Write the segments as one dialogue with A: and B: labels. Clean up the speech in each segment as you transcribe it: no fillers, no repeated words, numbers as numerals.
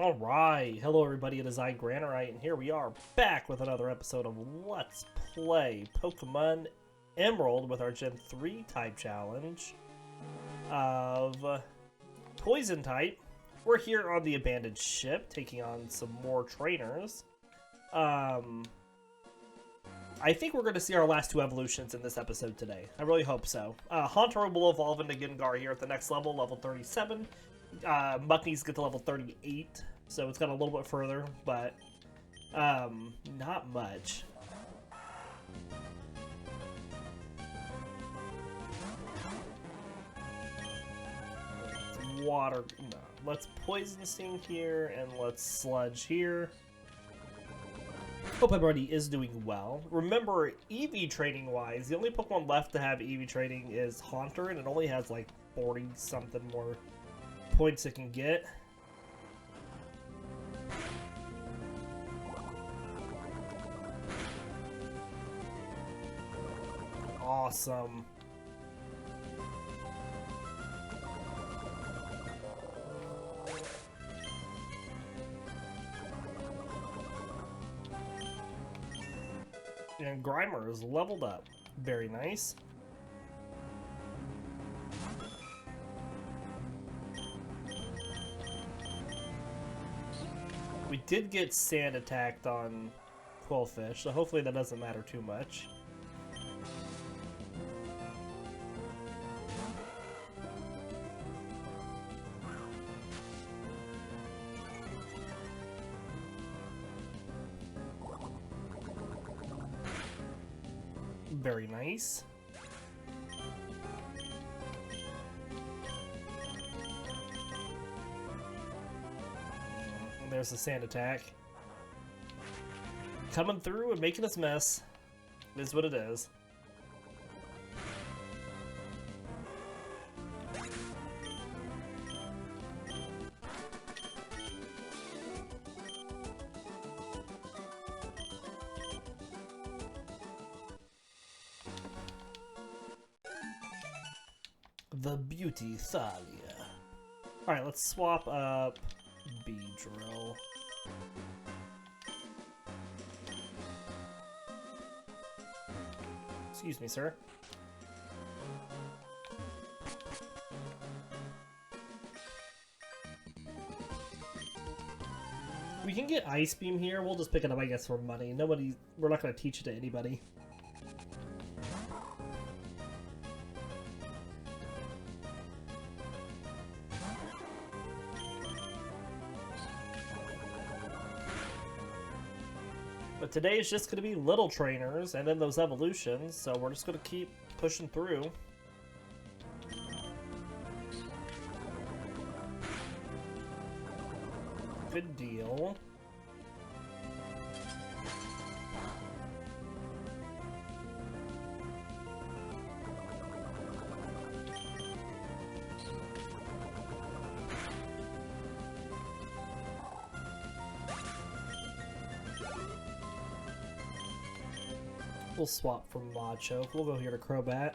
A: Alright, hello everybody, it is I, Granorite, and here we are back with another episode of Let's Play Pokemon Emerald with our Gen 3 type challenge of Poison type. We're here on the abandoned ship, taking on some more trainers. I think we're going to see our last two evolutions in this episode today. I really hope so. Haunter will evolve into Gengar here at the next level, level 37. Muckneys get to level 38, so it's got a little bit further, but not much. Water, no. Let's Poison Sting here, and let's Sludge here. Hope everybody is doing well. Remember, EV training wise, the only Pokemon left to have EV training is Haunter, and it only has like 40 something more points it can get. Awesome. And Grimer is leveled up. Very nice. We did get sand attacked on Qwilfish, so hopefully that doesn't matter too much. Very nice. There's the sand attack. Coming through and making us mess. It is what it is. The Beauty Thalia. Alright, let's swap up Beedrill. Excuse me, sir. We can get Ice Beam here. We'll just pick it up, I guess, for money. We're not going to teach it to anybody. But today is just going to be little trainers and then those evolutions, so we're just going to keep pushing through. Good deal. We'll swap from Machoke. We'll go here to Crobat.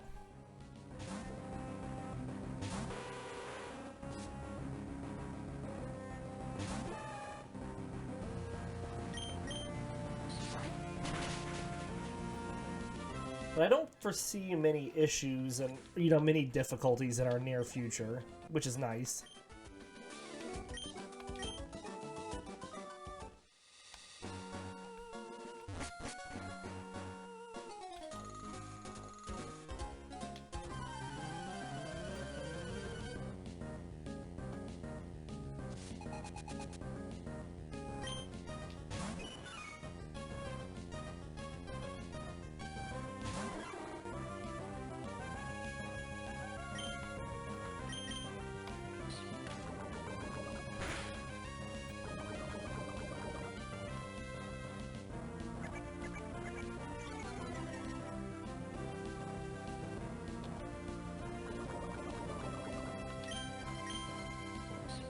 A: But I don't foresee many issues and, many difficulties in our near future, which is nice.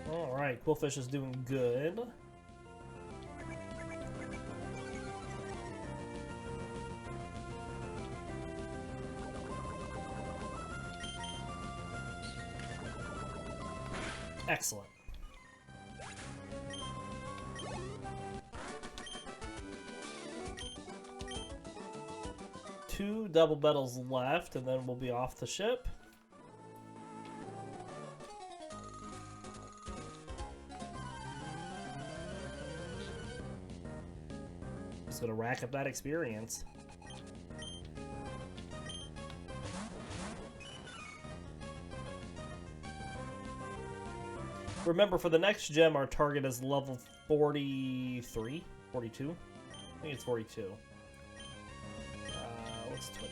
A: Alright, Qwilfish is doing good. Excellent. 2 double battles left, and then we'll be off the ship. Just gonna rack up that experience. Remember, for the next gem, our target is level 43? 42? I think it's 42. What's 20?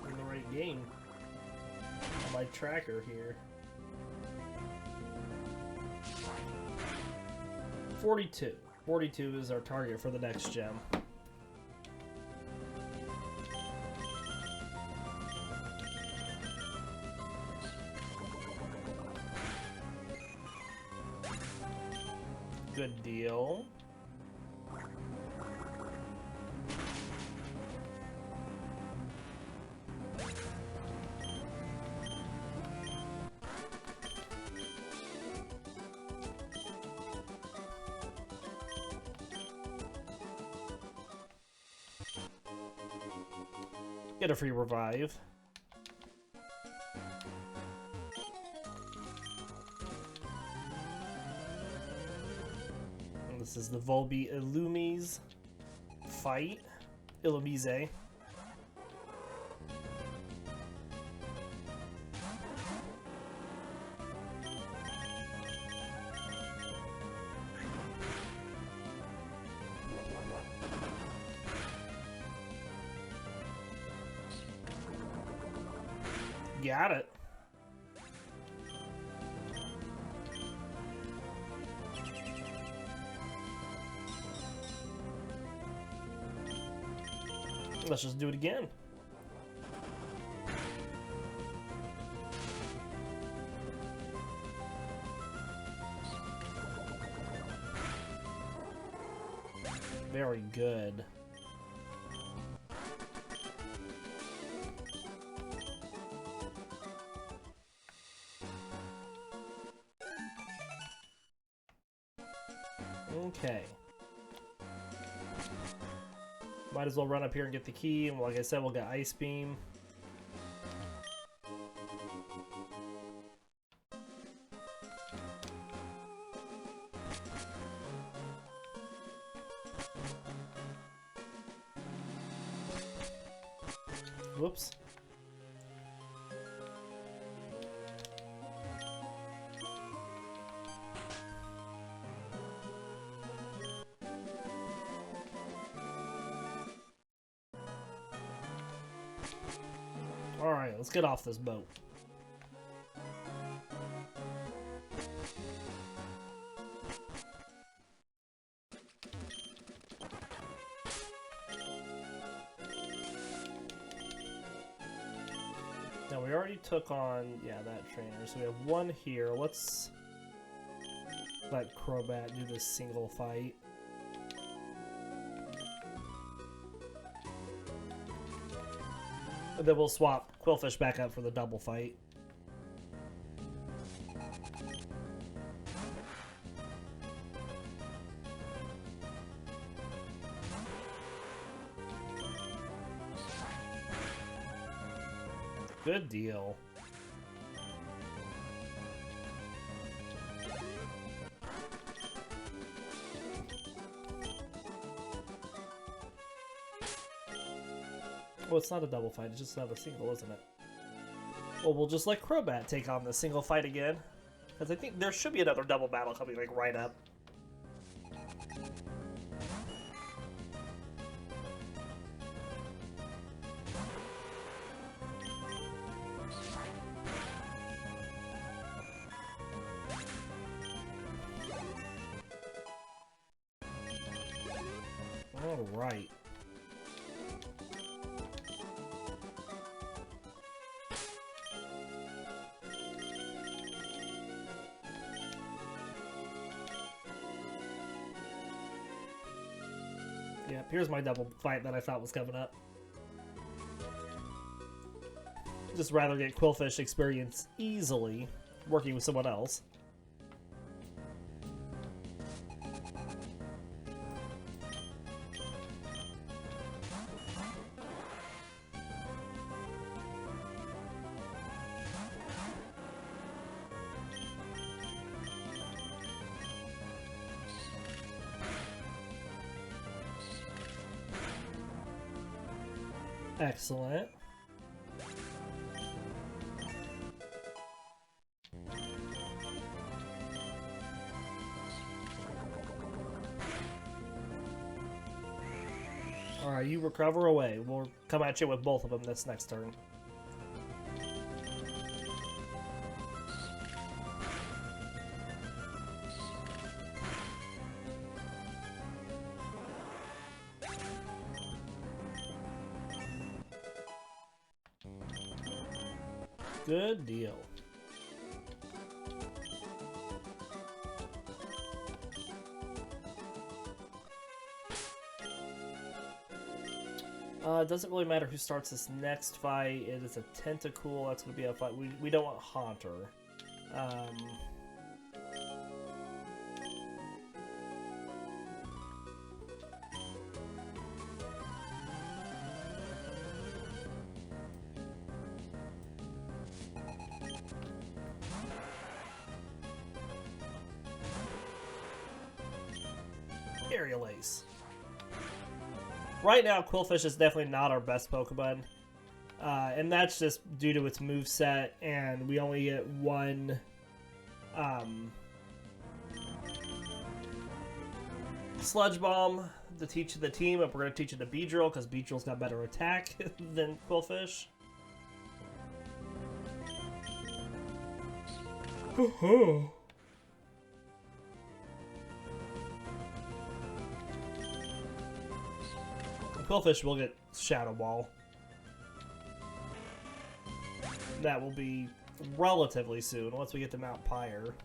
A: I'm in the right game. On my tracker here. 42. 42 is our target for the next gem. Good deal. Get a free revive. And this is the Volby Illumise fight. Illumise. Got it. Let's just do it again. Very good. Okay. Might as well run up here and get the key, and like I said, we'll get Ice Beam. Whoops. Alright, let's get off this boat. Now we already took on, yeah, that trainer. So we have one here. Let's let Crobat do this single fight. And then we'll swap Qwilfish back up for the double fight. Good deal. Well, it's not a double fight, it's just another single, isn't it? Well, we'll just let Crobat take on the single fight again. Because I think there should be another double battle coming, like, right up. Alright. Yep, here's my double fight that I thought was coming up. Just rather get Qwilfish experience easily working with someone else. Excellent. Alright, you recover away. We'll come at you with both of them this next turn. Good deal. It doesn't really matter who starts this next fight. It is a Tentacool. That's going to be a fight. We don't want Haunter. Aerial Ace. Right now, Qwilfish is definitely not our best Pokemon. And that's just due to its moveset, and we only get one Sludge Bomb to teach the team, but we're going to teach it to Beedrill, because Beedrill's got better attack than Qwilfish. Qwilfish will get Shadow Ball. That will be relatively soon, once we get to Mount Pyre.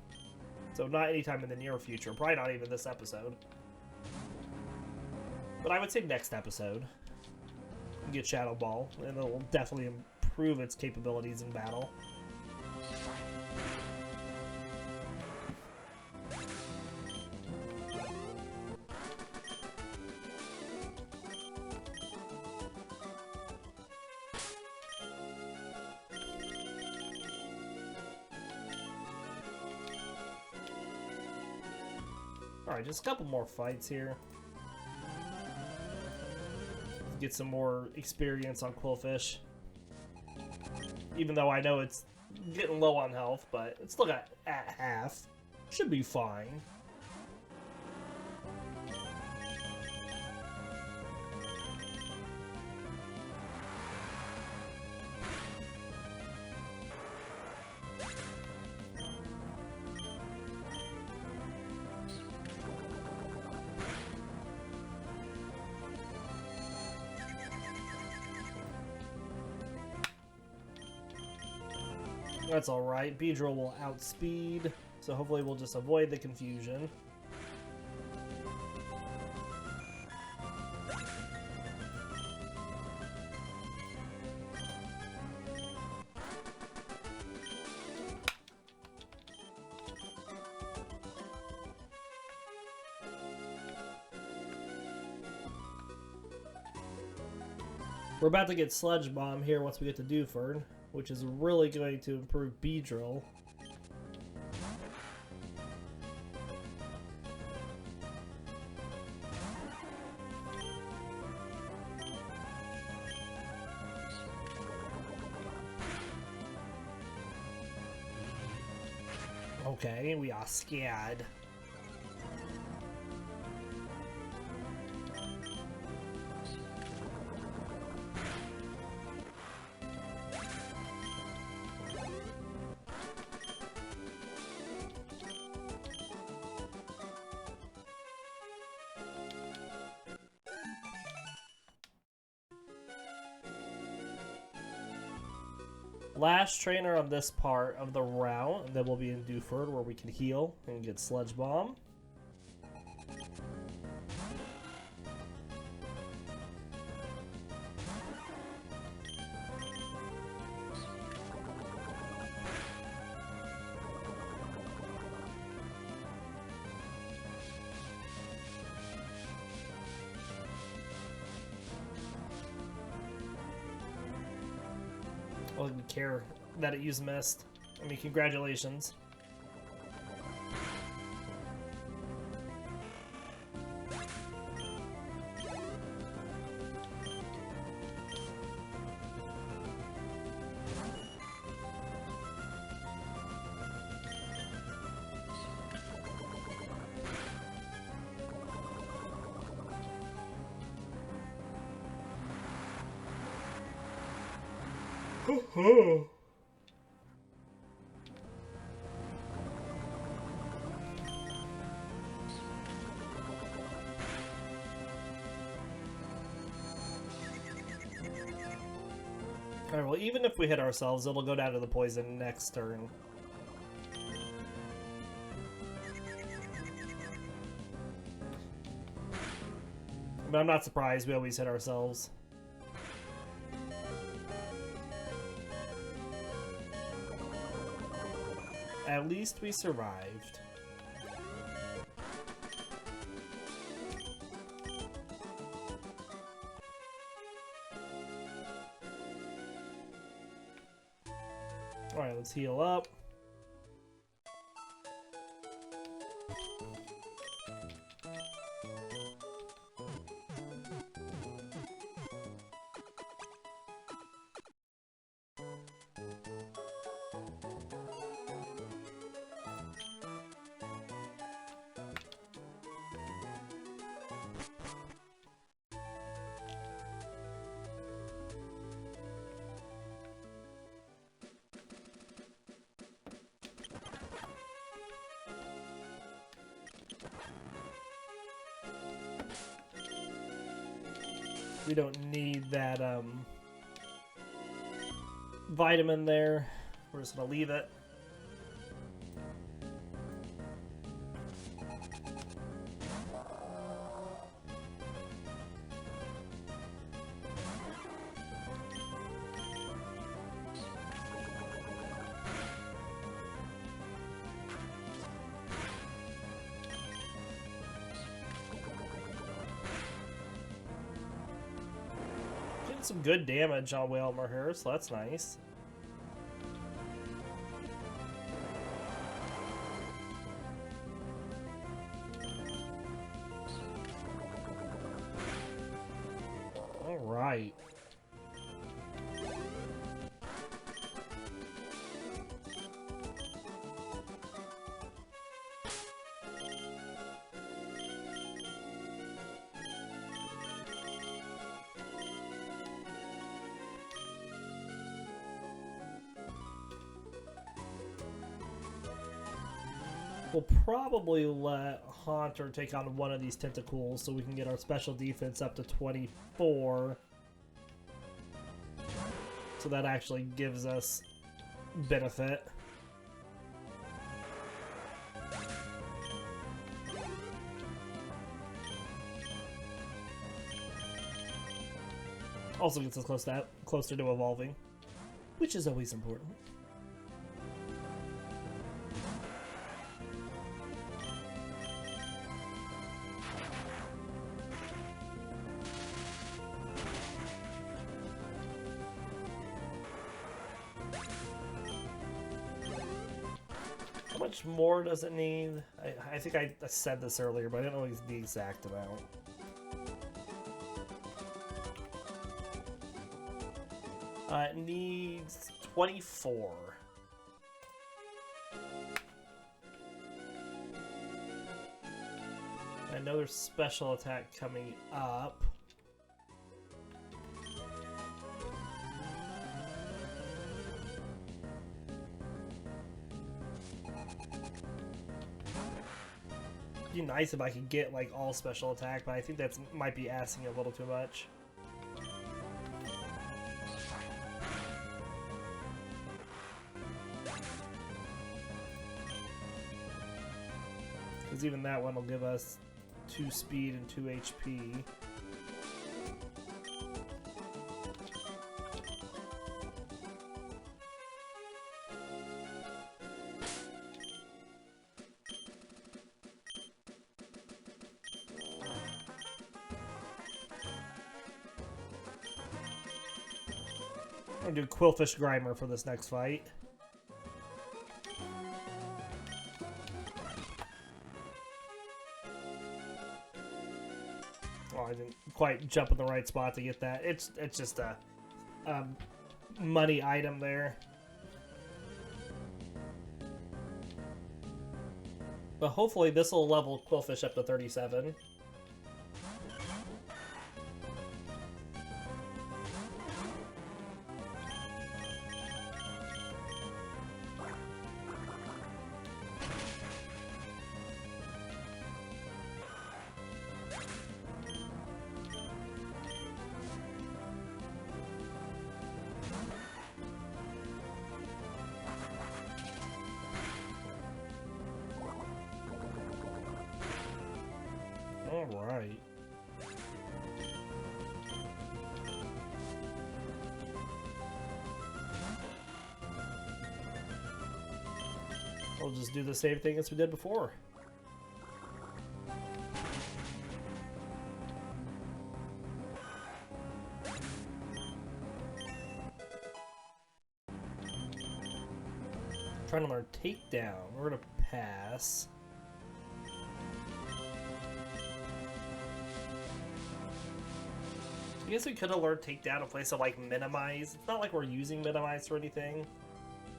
A: So not anytime in the near future. Probably not even this episode. But I would say next episode. Get Shadow Ball, and it will definitely improve its capabilities in battle. Alright, just a couple more fights here. Get some more experience on Qwilfish. Even though I know it's getting low on health, but it's still got at half. Should be fine. That's alright. Beedrill will outspeed, so hopefully we'll just avoid the confusion. We're about to get Sludge Bomb here once we get to Dewford, which is really going to improve Beedrill. Okay, we are scared. Last trainer on this part of the route, and then we'll be in Dewford where we can heal and get Sludge Bomb. I didn't care that it used Mist. I mean, congratulations. Alright, well, even if we hit ourselves, it'll go down to the poison next turn. But I'm not surprised, we always hit ourselves. At least we survived. Alright, let's heal up. We don't need that vitamin there. We're just gonna leave it. Some good damage on Whalmer here, so that's nice. All right. We'll probably let Haunter take on one of these tentacles so we can get our special defense up to 24. So that actually gives us benefit. Also gets us closer to evolving, which is always important. How much more does it need? I think I said this earlier, but I don't know the exact amount. It needs 24. I know there's special attack coming up. It'd be nice if I could get like all special attack, but I think that might be asking a little too much. Because even that one will give us 2 speed and 2 HP. I'm gonna do Qwilfish Grimer for this next fight. Oh, I didn't quite jump in the right spot to get that. It's just a money item there. But hopefully this will level Qwilfish up to 37. Alright. We'll just do the same thing as we did before. Trying to learn takedown. We're gonna pass. I guess we could have learned takedown in place of like minimize. It's not like we're using minimize or anything,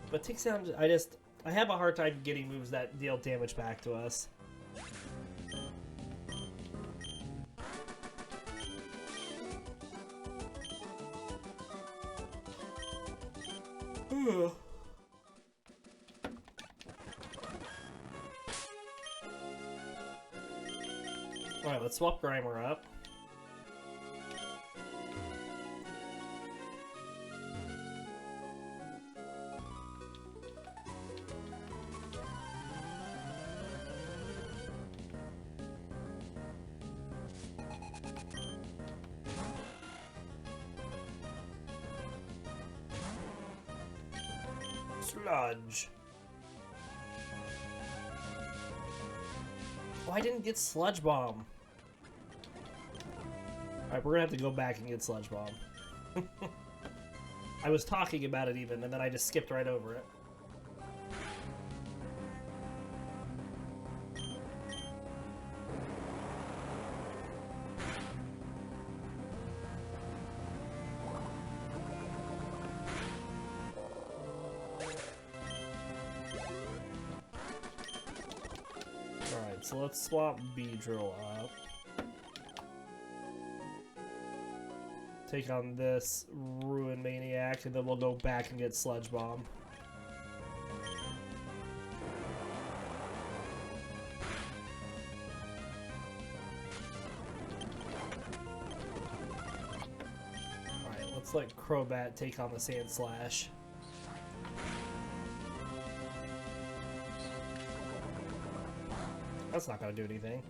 A: but takedown. I have a hard time getting moves that deal damage back to us. Alright, let's swap Grimer up. Sludge. Oh, I didn't get Sludge Bomb. Alright, we're gonna have to go back and get Sludge Bomb. I was talking about it even, and then I just skipped right over it. Alright, so let's swap Beedrill up. Take on this Ruin Maniac, and then we'll go back and get Sludge Bomb. Alright, let's let Crobat take on the Sand Slash. That's not gonna do anything.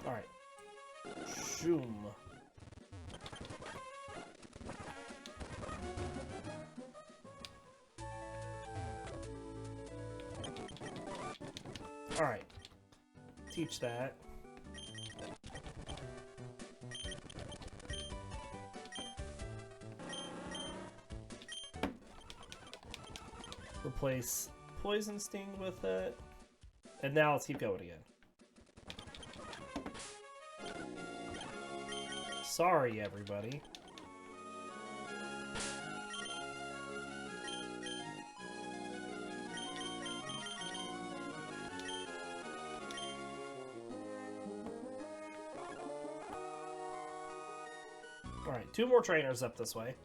A: Alright. Shoom. Alright. Teach that. Replace Poison Sting with it. And now let's keep going again. Sorry, everybody. Alright, 2 more trainers up this way.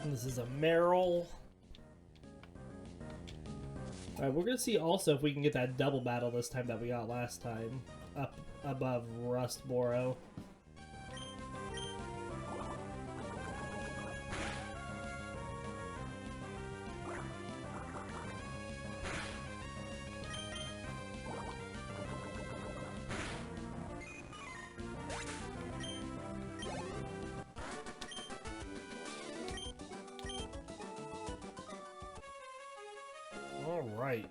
A: This is a Meryl. Alright, we're gonna see also if we can get that double battle this time that we got last time. Up above Rustboro. All right.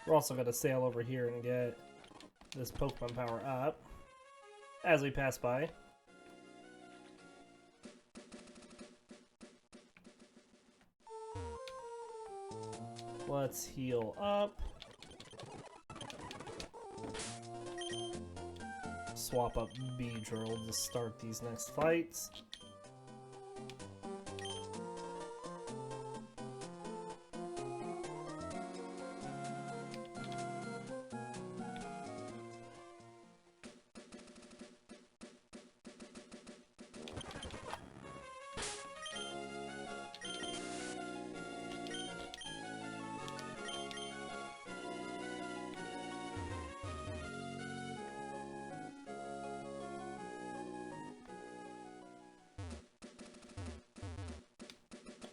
A: We're also going to sail over here and get this Pokemon power up as we pass by. Let's heal up. Swap up Beedrill to start these next fights.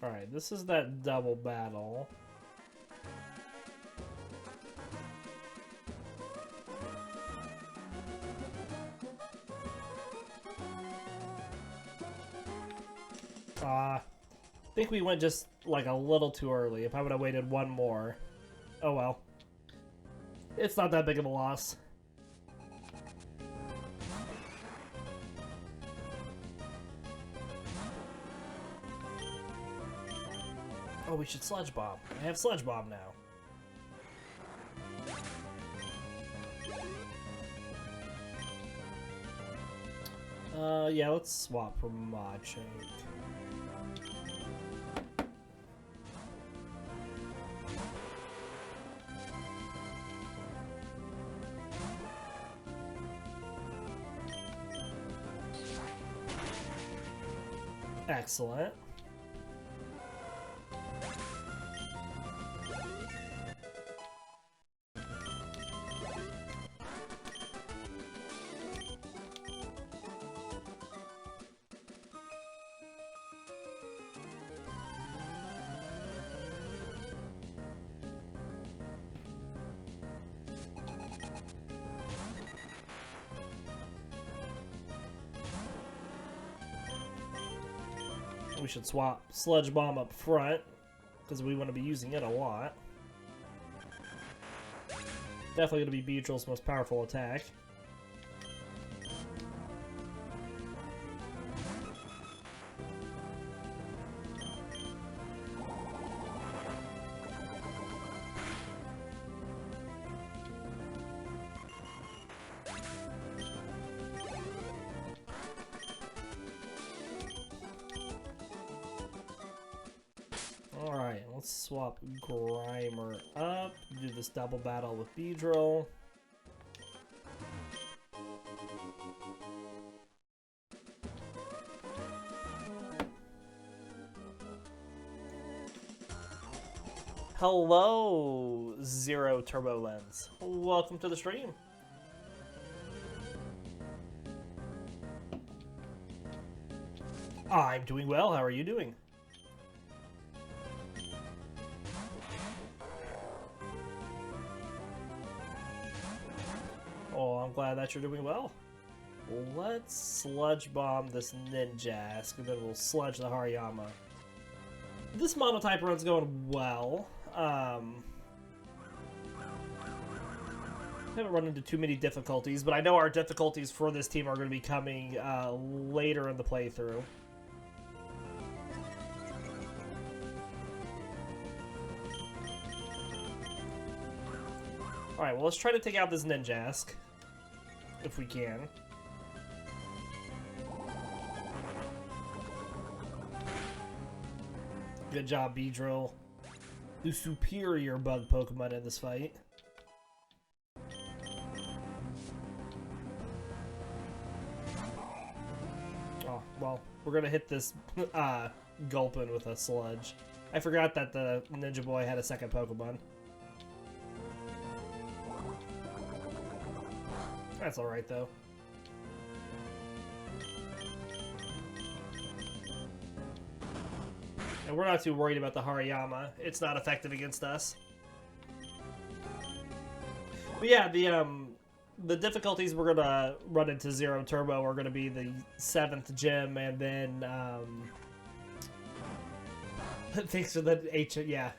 A: Alright, this is that double battle. I think we went just like a little too early. If I would have waited one more. Oh well. It's not that big of a loss. Oh, we should Sludge Bomb. I have Sludge Bomb now. Yeah, let's swap for Machink. Excellent. We should swap Sludge Bomb up front, because we want to be using it a lot. Definitely going to be Beedrill's most powerful attack. Alright, let's swap Grimer up, do this double battle with Beedrill. Hello, Zero Turbo Lens. Welcome to the stream. I'm doing well. How are you doing? Oh, I'm glad that you're doing well. Let's Sludge Bomb this Ninjask, and then we'll Sludge the Hariyama. This monotype run's going well. Haven't run into too many difficulties, but I know our difficulties for this team are going to be coming later in the playthrough. Alright, well, let's try to take out this Ninjask, if we can. Good job, Beedrill. The superior bug Pokemon in this fight. Oh, well, we're gonna hit this Gulpin with a Sludge. I forgot that the Ninja Boy had a second Pokemon. That's alright, though. And we're not too worried about the Hariyama. It's not effective against us. But yeah, the difficulties we're gonna run into Zero Turbo are gonna be the 7th gym, and then thanks for the H. Yeah,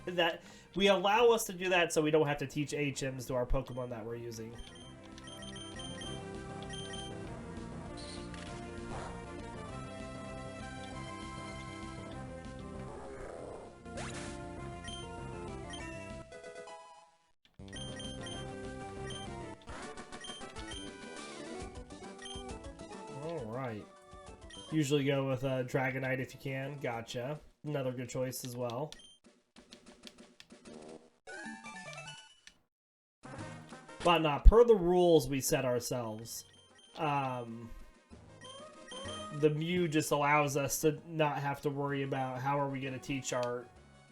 A: that We allow us to do that so we don't have to teach HMs to our Pokemon that we're using. Alright. Usually go with Dragonite if you can. Gotcha. Another good choice as well. But not per the rules we set ourselves. The Mew just allows us to not have to worry about how are we going to teach our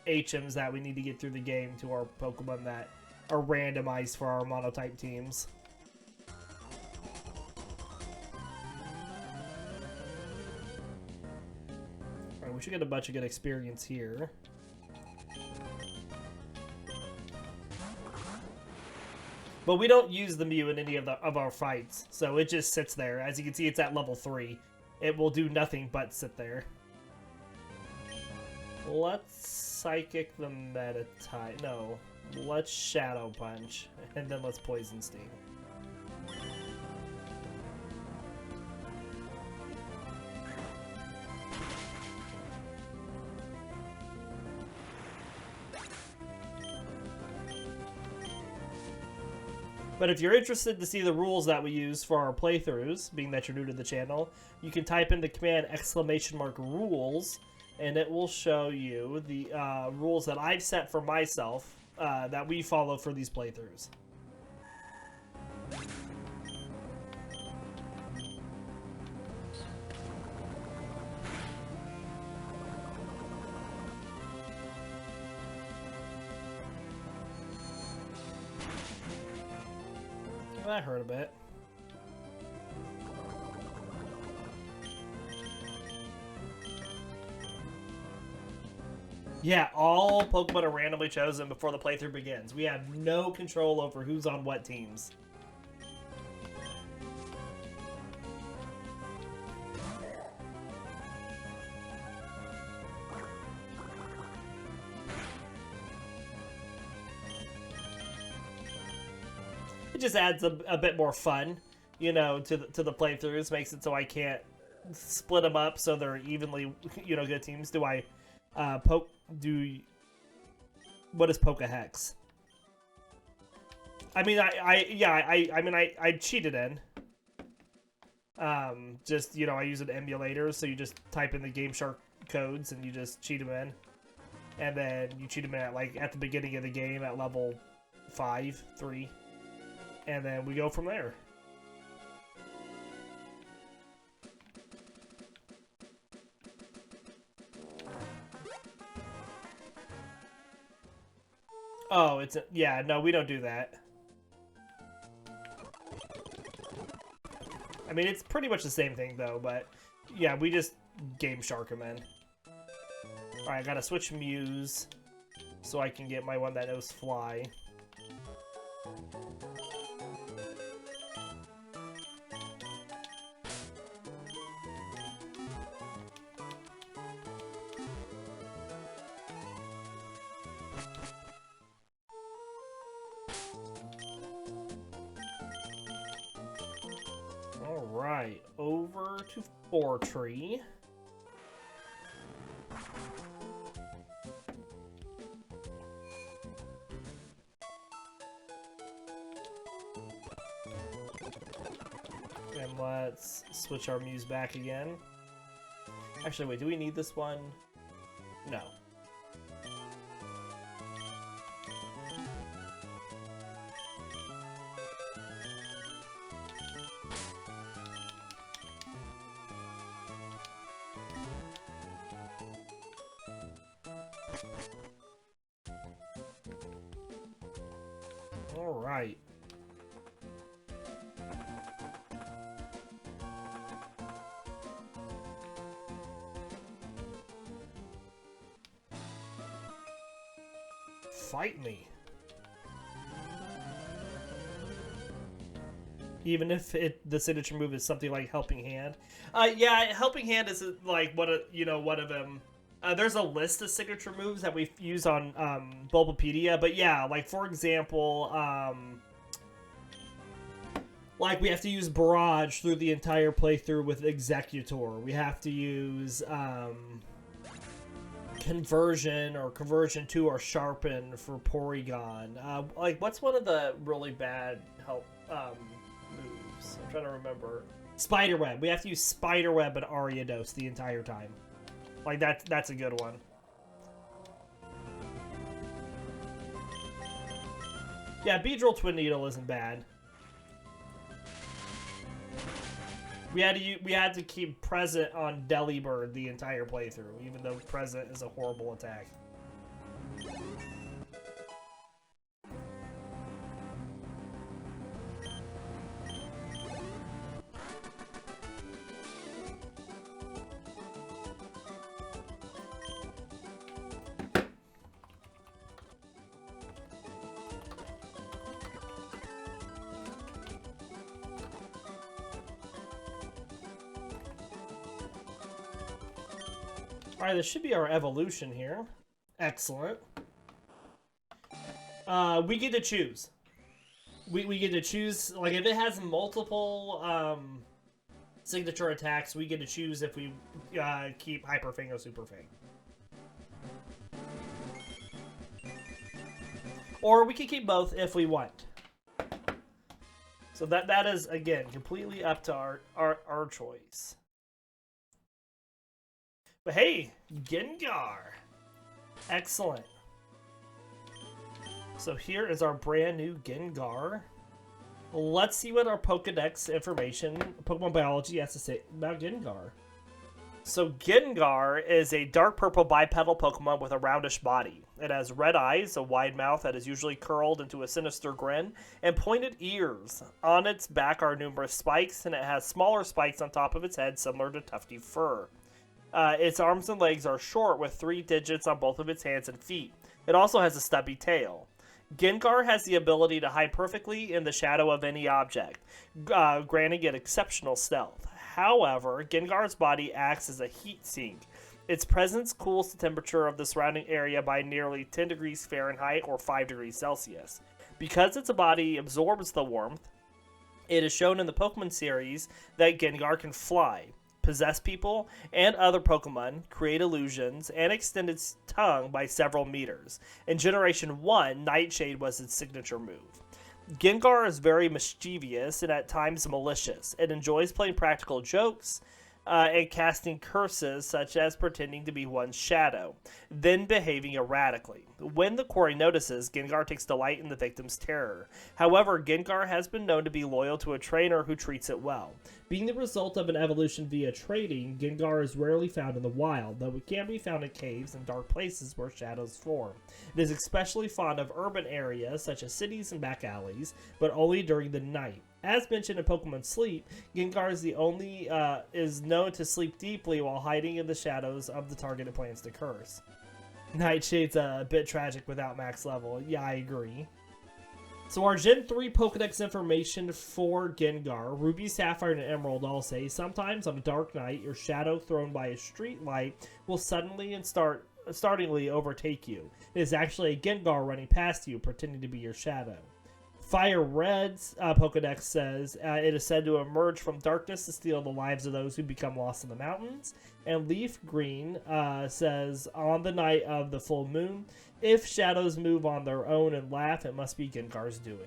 A: HMs that we need to get through the game to our Pokemon that are randomized for our monotype teams. Alright, we should get a bunch of good experience here. But we don't use the Mew in any of our fights, so it just sits there. As you can see, it's at level 3. It will do nothing but sit there. Let's Psychic the Meta-type. No, let's Shadow Punch, and then let's Poison Sting. But if you're interested to see the rules that we use for our playthroughs, being that you're new to the channel, you can type in the command !rules, and it will show you the rules that I've set for myself that we follow for these playthroughs. That hurt a bit. Yeah, all Pokemon are randomly chosen before the playthrough begins. We have no control over who's on what teams. It just adds a bit more fun, you know, to the playthroughs. Makes it so I can't split them up so they're evenly, you know, good teams. Do I what is Pokehex? I mean, I cheated in. Just, you know, I use an emulator, so you just type in the Game Shark codes and you just cheat them in. And then you cheat them in at the beginning of the game at level 5, 3. And then we go from there. Oh, yeah, no, we don't do that. I mean, it's pretty much the same thing, though, but yeah, we just Game Shark them in. Alright, I gotta switch Mews so I can get my one that knows Fly. Alright, over to Fortree. And let's switch our Mews back again. Actually, wait, do we need this one? No. All right. Fight me. Even if the signature move is something like Helping Hand. Yeah, Helping Hand is like one of them. There's a list of signature moves that we use on Bulbapedia, but yeah, like for example, like we have to use Barrage through the entire playthrough with Executor. We have to use Conversion or Conversion 2 or Sharpen for Porygon. Like what's one of the really bad help moves? I'm trying to remember. Spiderweb. We have to use Spiderweb and Ariados the entire time. Like, that's a good one. Yeah, Beedrill Twin Needle isn't bad. We had to keep Present on Delibird the entire playthrough, even though Present is a horrible attack. Alright, this should be our evolution here. Excellent. We get to choose. We get to choose, like, if it has multiple signature attacks, we get to choose if we keep Hyper Fang or Super Fang. Or we can keep both if we want. So that is, again, completely up to our choice. But hey, Gengar. Excellent. So here is our brand new Gengar. Let's see what our Pokedex information, Pokemon Biology, has to say about Gengar. So Gengar is a dark purple bipedal Pokemon with a roundish body. It has red eyes, a wide mouth that is usually curled into a sinister grin, and pointed ears. On its back are numerous spikes, and it has smaller spikes on top of its head similar to tufty fur. Its arms and legs are short with 3 digits on both of its hands and feet. It also has a stubby tail. Gengar has the ability to hide perfectly in the shadow of any object, granting it exceptional stealth. However, Gengar's body acts as a heat sink. Its presence cools the temperature of the surrounding area by nearly 10 degrees Fahrenheit or 5 degrees Celsius. Because its body absorbs the warmth, it is shown in the Pokemon series that Gengar can fly, possess people and other Pokemon, create illusions, and extend its tongue by several meters. In Generation 1, Nightshade was its signature move. Gengar is very mischievous and at times malicious. It enjoys playing practical jokes and casting curses such as pretending to be one's shadow, then behaving erratically. When the quarry notices, Gengar takes delight in the victim's terror. However, Gengar has been known to be loyal to a trainer who treats it well. Being the result of an evolution via trading, Gengar is rarely found in the wild, though it can be found in caves and dark places where shadows form. It is especially fond of urban areas such as cities and back alleys, but only during the night. As mentioned in Pokemon Sleep, Gengar is known to sleep deeply while hiding in the shadows of the target it plans to curse. Nightshade's a bit tragic without max level. Yeah, I agree. So our Gen 3 Pokedex information for Gengar, Ruby, Sapphire, and Emerald all say, sometimes on a dark night, your shadow thrown by a street light will suddenly and startlingly overtake you. It is actually a Gengar running past you, pretending to be your shadow. Fire Red's Pokedex says it is said to emerge from darkness to steal the lives of those who become lost in the mountains. And Leaf Green says, on the night of the full moon, if shadows move on their own and laugh, it must be Gengar's doing.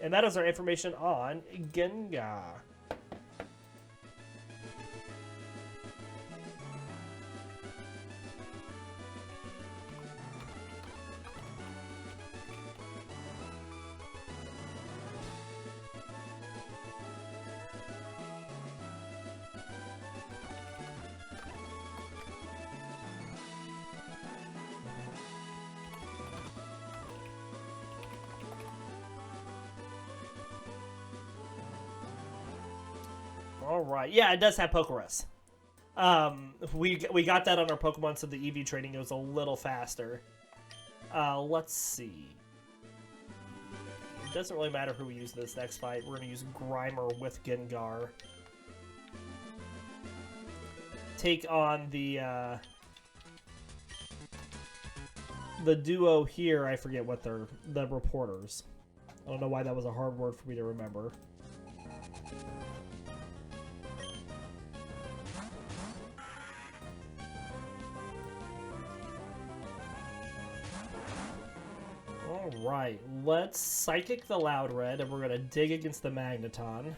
A: And that is our information on Gengar. All right. Yeah, it does have Pokerus. We got that on our Pokemon, so the EV trading goes a little faster. Let's see. It doesn't really matter who we use in this next fight. We're going to use Grimer with Gengar. Take on the the duo here, I forget what they're, the reporters. I don't know why that was a hard word for me to remember. Alright, let's Psychic the Loudred, and we're going to dig against the Magneton.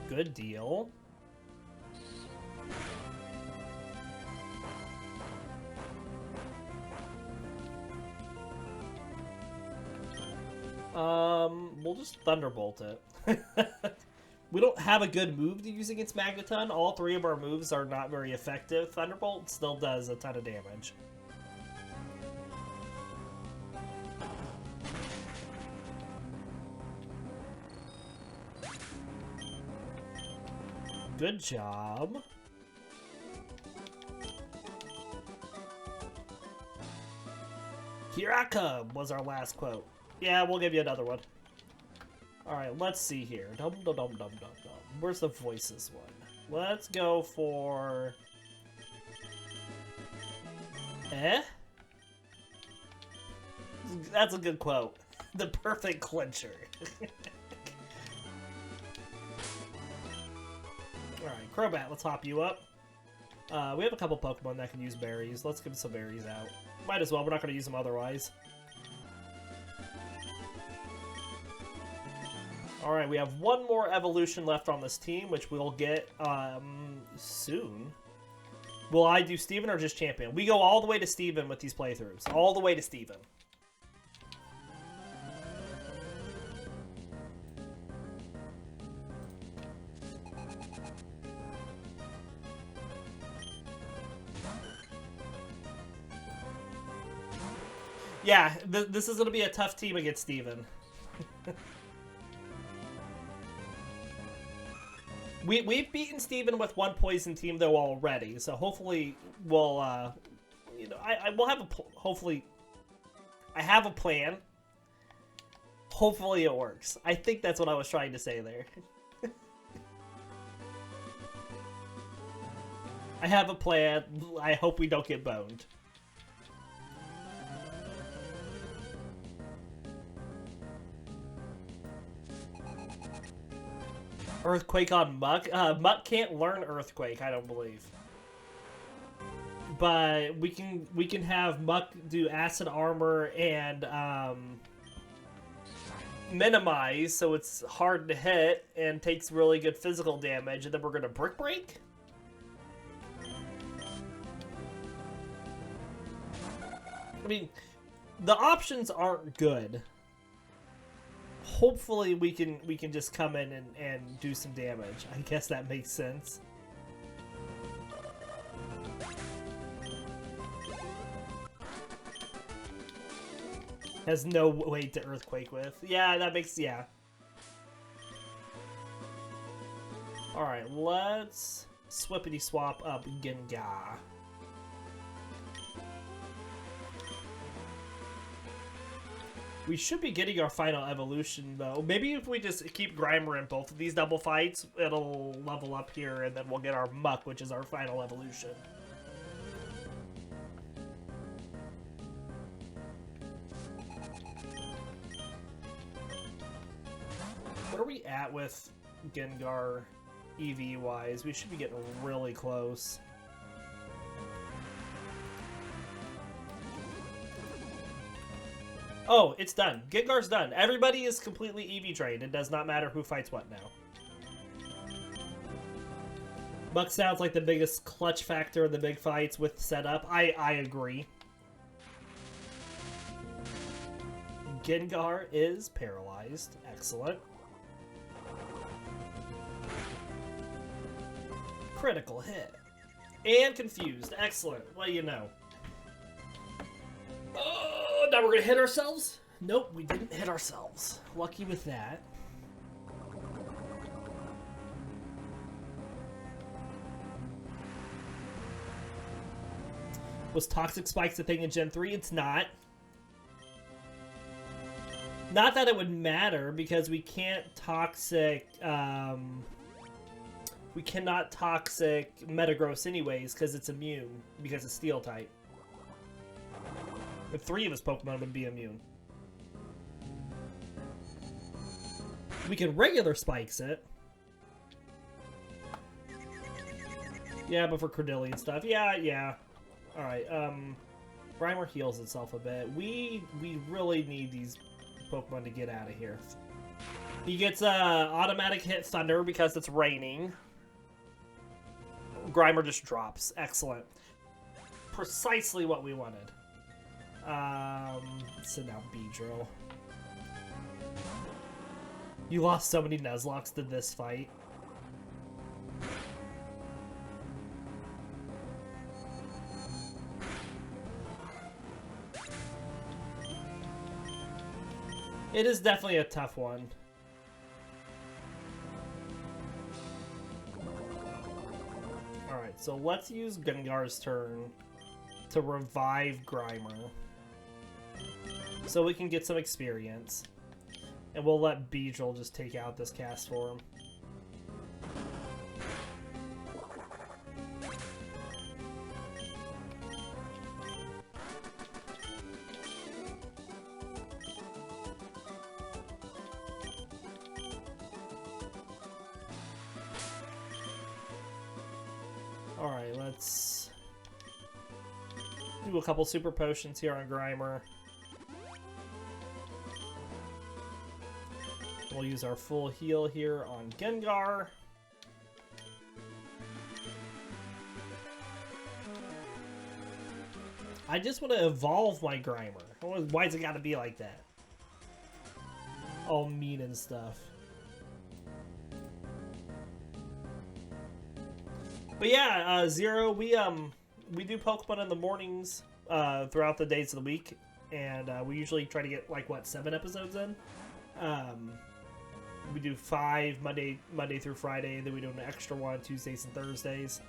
A: Good deal. We'll just Thunderbolt it. We don't have a good move to use against Magneton. All three of our moves are not very effective. Thunderbolt still does a ton of damage. Good job. Here I come was our last quote. Yeah, we'll give you another one. Alright, let's see here. Dum dum dum dum dum dum. Where's the voices one? Let's go for... Eh? That's a good quote. The perfect clincher. Alright, Crobat, let's hop you up. We have a couple Pokemon that can use berries. Let's give some berries out. Might as well, we're not going to use them otherwise. Alright, we have one more evolution left on this team, which we'll get soon. Will I do Steven or just Champion? We go all the way to Steven with these playthroughs. All the way to Steven. Yeah, this is going to be a tough team against Steven. We've beaten Steven with one poison team though already, so hopefully we'll you know, I will have a hopefully I have a plan. Hopefully it works. I think that's what I was trying to say there. I have a plan. I hope we don't get boned. Earthquake on Muck. Muck can't learn Earthquake, I don't believe. But we can have Muck do Acid Armor and minimize, so it's hard to hit and takes really good physical damage, and then we're gonna Brick Break? I mean, the options aren't good. Hopefully we can just come in and do some damage. I guess that makes sense. Has no way to Earthquake with. Yeah, that makes... yeah. Alright, let's swippity swap up Gengar. We should be getting our final evolution, though. Maybe if we just keep Grimer in both of these double fights, it'll level up here, and then we'll get our Muck, which is our final evolution. What are we at with Gengar EV-wise? We should be getting really close. Oh, it's done. Gengar's done. Everybody is completely EV trained. It does not matter who fights what now. Muck sounds like the biggest clutch factor in the big fights with setup. I agree. Gengar is paralyzed. Excellent. Critical hit. And confused. Excellent. What do you know? Oh, now we're gonna hit ourselves? Nope, we didn't hit ourselves. Lucky with that. Was Toxic Spikes a thing in Gen 3? It's not. Not that it would matter, because we can't Toxic... we cannot toxic Metagross anyways because it's immune because it's Steel type. If 3 of his Pokemon would be immune. We can regular spikes it. Yeah, but for Credillion stuff. Yeah. Alright, Grimer heals itself a bit. We really need these Pokemon to get out of here. He gets automatic hit Thunder because it's raining. Grimer just drops. Excellent. Precisely what we wanted. So now Beedrill. You lost so many Nuzlockes to this fight. It is definitely a tough one. Alright, so let's use Gengar's turn to revive Grimer. So we can get some experience. And we'll let Beedrill just take out this cast for him. Alright, let's do a couple super potions here on Grimer. We'll use our full heal here on Gengar. I just want to evolve my Grimer. Why's it gotta be like that? All mean and stuff. But yeah, Zero, we do Pokemon in the mornings throughout the days of the week, and we usually try to get like what 7 episodes in. We do 5 Monday through Friday, and then we do an extra one Tuesdays and Thursdays.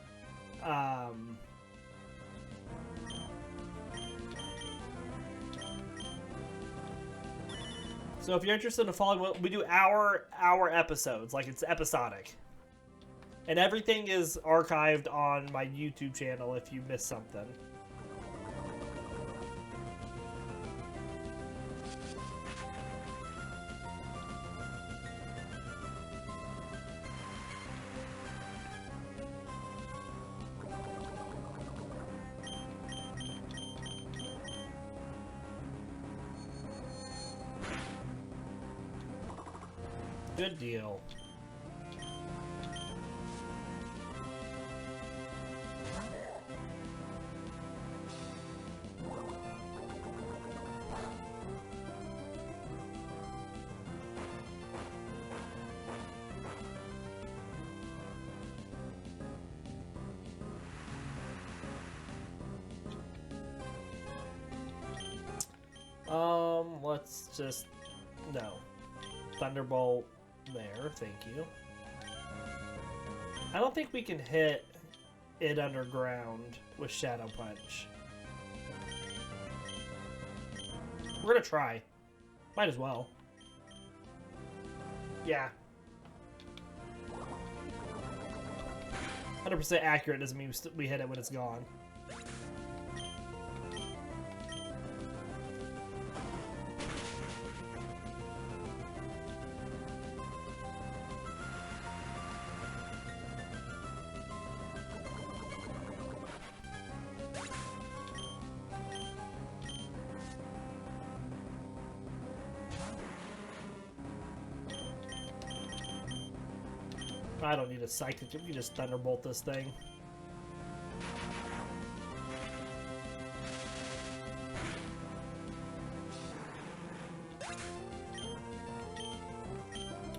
A: So if you're interested in following, we do hour episodes, like it's episodic. And everything is archived on my YouTube channel if you missed something. Good deal. Let's just... no. Thunderbolt there, thank you. I don't think we can hit it underground with Shadow Punch. We're gonna try. Might as well. Yeah. 100% accurate doesn't mean we hit it when it's gone. I don't need a Psychic, we can just Thunderbolt this thing.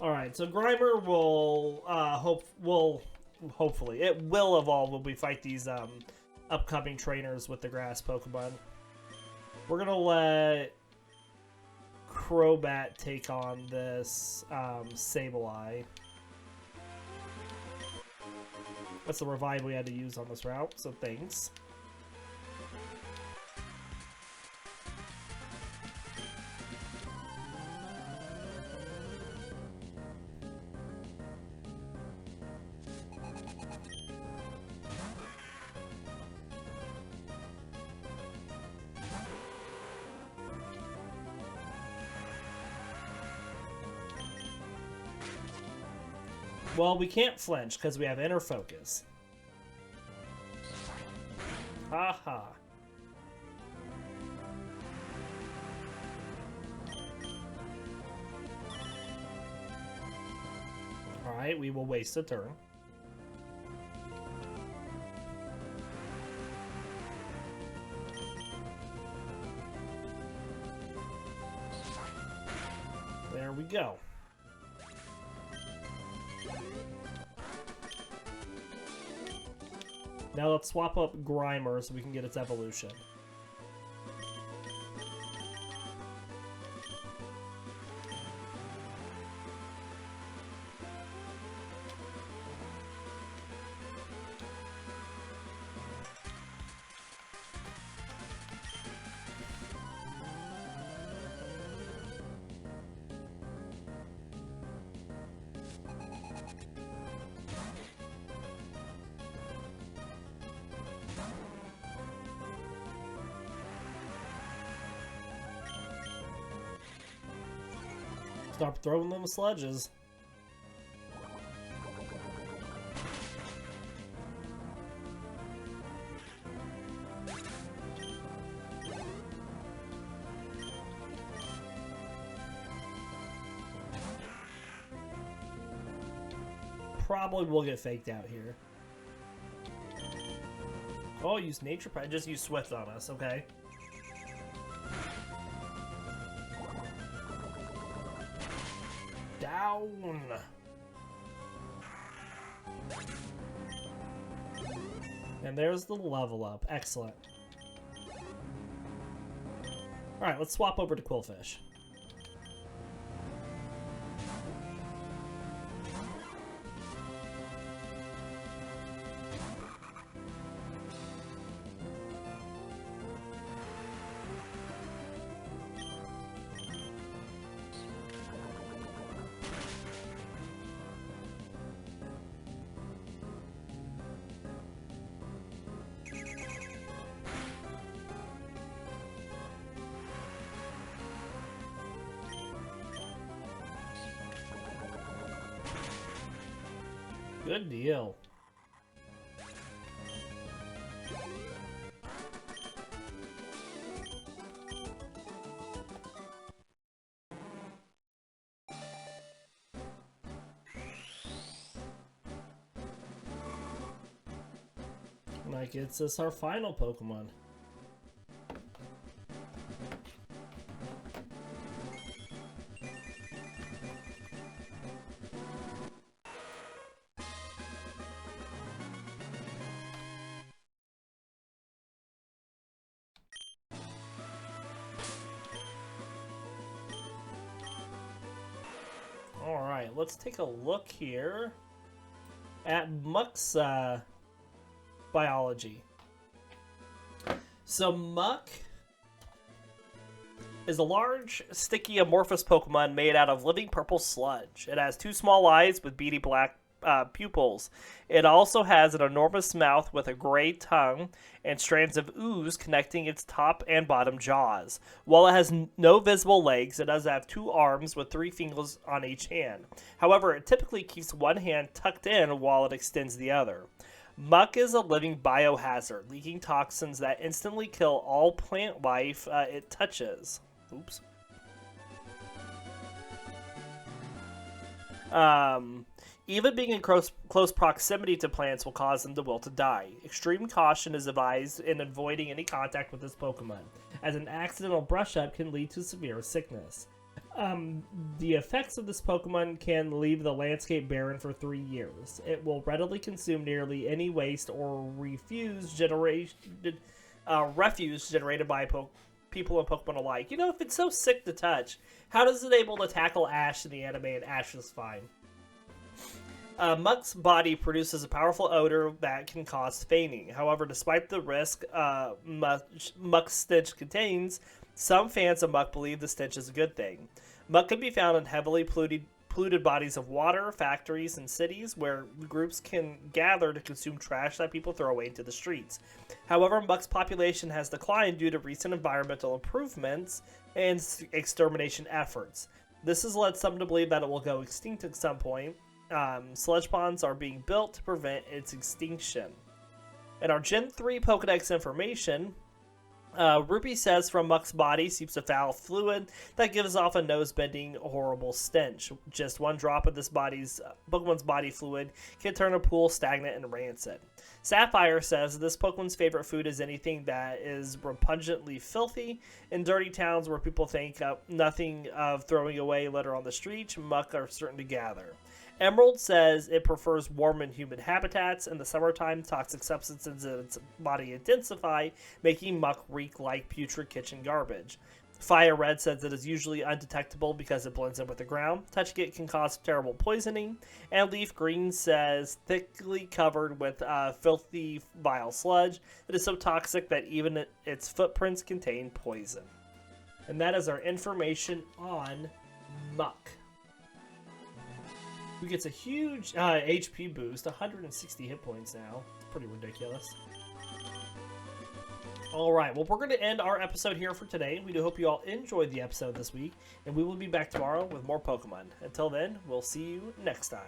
A: Alright, so Grimer will, hopefully, it will evolve when we fight these, upcoming trainers with the grass Pokemon. We're gonna let Crobat take on this, Sableye. That's the revive we had to use on this route, so thanks. Well, we can't flinch because we have inner focus. Haha. Alright, we will waste a turn. There we go. Now let's swap up Grimer so we can get its evolution. Stop throwing them sludges. Probably will get faked out here. Oh, use Nature Pet. Just use Swift on us, okay? Down. And there's the level up. Excellent. Alright, let's swap over to Qwilfish. Good deal. And that gets us our final Pokemon. Alright, let's take a look here at Muck's biology. So Muck is a large, sticky, amorphous Pokemon made out of living purple sludge. It has two small eyes with beady black pupils. It also has an enormous mouth with a gray tongue and strands of ooze connecting its top and bottom jaws. While it has no visible legs, it does have two arms with 3 fingers on each hand. However, it typically keeps one hand tucked in while it extends the other. Muck is a living biohazard, leaking toxins that instantly kill all plant life it touches. Oops. Even being in close proximity to plants will cause them to wilt to die. Extreme caution is advised in avoiding any contact with this Pokemon, as an accidental brush-up can lead to severe sickness. The effects of this Pokemon can leave the landscape barren for 3 years. It will readily consume nearly any waste or refuse generated by people and Pokemon alike. You know, if it's so sick to touch, how does it able to tackle Ash in the anime and Ash is fine? Muck's body produces a powerful odor that can cause fainting. However, despite the risk Muck's stench contains, some fans of Muck believe the stench is a good thing. Muck can be found in heavily polluted bodies of water, factories, and cities where groups can gather to consume trash that people throw away into the streets. However, Muck's population has declined due to recent environmental improvements and extermination efforts. This has led some to believe that it will go extinct at some point. sludge ponds are being built to prevent its extinction. In our Gen 3 Pokedex information, Ruby says from Muck's body seeps a foul fluid that gives off a nose-bending, horrible stench. Just one drop of this Pokemon's body fluid can turn a pool stagnant and rancid. Sapphire says this Pokemon's favorite food is anything that is repugnantly filthy. In dirty towns where people think nothing of throwing away litter on the street, Muck are certain to gather. Emerald says it prefers warm and humid habitats. In the summertime, toxic substances in its body intensify, making Muck reek like putrid kitchen garbage. Fire Red says it is usually undetectable because it blends in with the ground. Touching it can cause terrible poisoning. And Leaf Green says thickly covered with filthy, vile sludge that is so toxic that even its footprints contain poison. And that is our information on Muck. Who gets a huge HP boost, 160 hit points now. It's pretty ridiculous. Alright, well, we're going to end our episode here for today. We do hope you all enjoyed the episode this week, and we will be back tomorrow with more Pokemon. Until then, we'll see you next time.